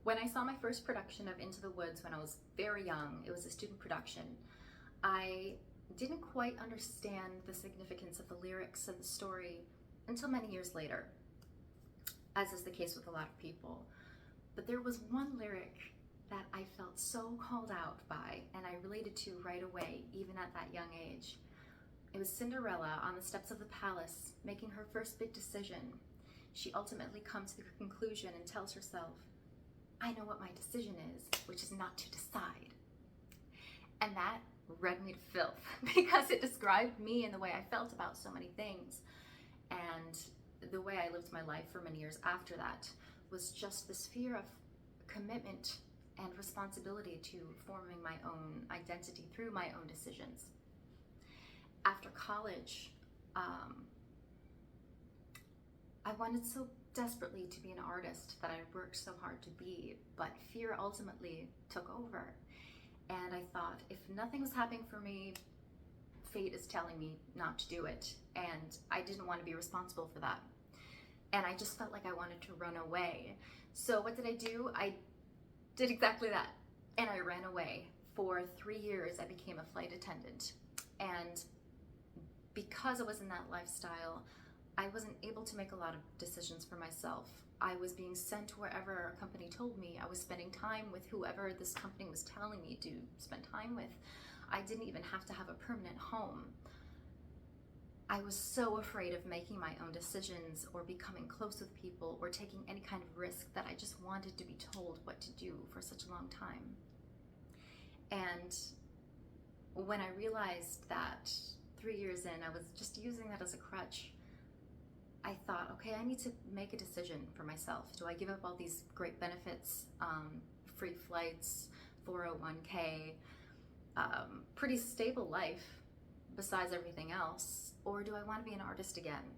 When I saw my first production of Into the Woods when I was very young, it was a student production, I didn't quite understand the significance of the lyrics and the story until many years later, as is the case with a lot of people. But there was one lyric that I felt so called out by and I related to right away, even at that young age. It was Cinderella on the steps of the palace, making her first big decision. She ultimately comes to the conclusion and tells herself, I know what my decision is, which is not to decide. And that read me to filth because it described me and the way I felt about so many things. And the way I lived my life for many years after that was just this fear of commitment and responsibility to forming my own identity through my own decisions. After college, I wanted so desperately to be an artist that I worked so hard to be, but fear ultimately took over. And I thought, if nothing was happening for me, fate is telling me not to do it. And I didn't want to be responsible for that. And I just felt like I wanted to run away. So what did I do? I did exactly that. And I ran away. For 3 years, I became a flight attendant. And because I was in that lifestyle, I wasn't able to make a lot of decisions for myself. I was being sent wherever a company told me. I was spending time with whoever this company was telling me to spend time with. I didn't even have to have a permanent home. I was so afraid of making my own decisions or becoming close with people or taking any kind of risk that I just wanted to be told what to do for such a long time. And when I realized that 3 years in, I was just using that as a crutch, I thought, okay, I need to make a decision for myself. Do I give up all these great benefits, free flights, 401k, pretty stable life besides everything else, or do I want to be an artist again?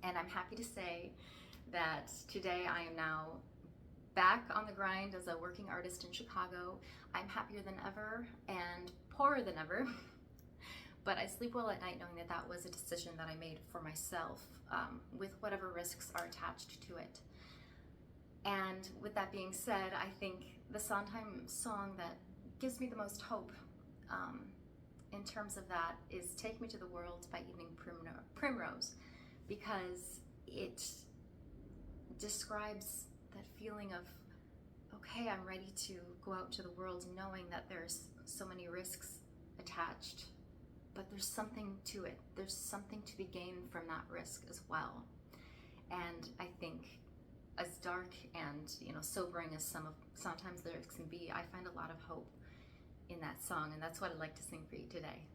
And I'm happy to say that today I am now back on the grind as a working artist in Chicago. I'm happier than ever and poorer than ever. But I sleep well at night knowing that that was a decision that I made for myself, with whatever risks are attached to it. And with that being said, I think the Sondheim song that gives me the most hope in terms of that is Take Me to the World by Evening Primrose, because it describes that feeling of, okay, I'm ready to go out to the world knowing that there's so many risks attached. But there's something to it. There's something to be gained from that risk as well. And I think as dark and sobering as sometimes lyrics can be, I find a lot of hope in that song, and that's what I'd like to sing for you today.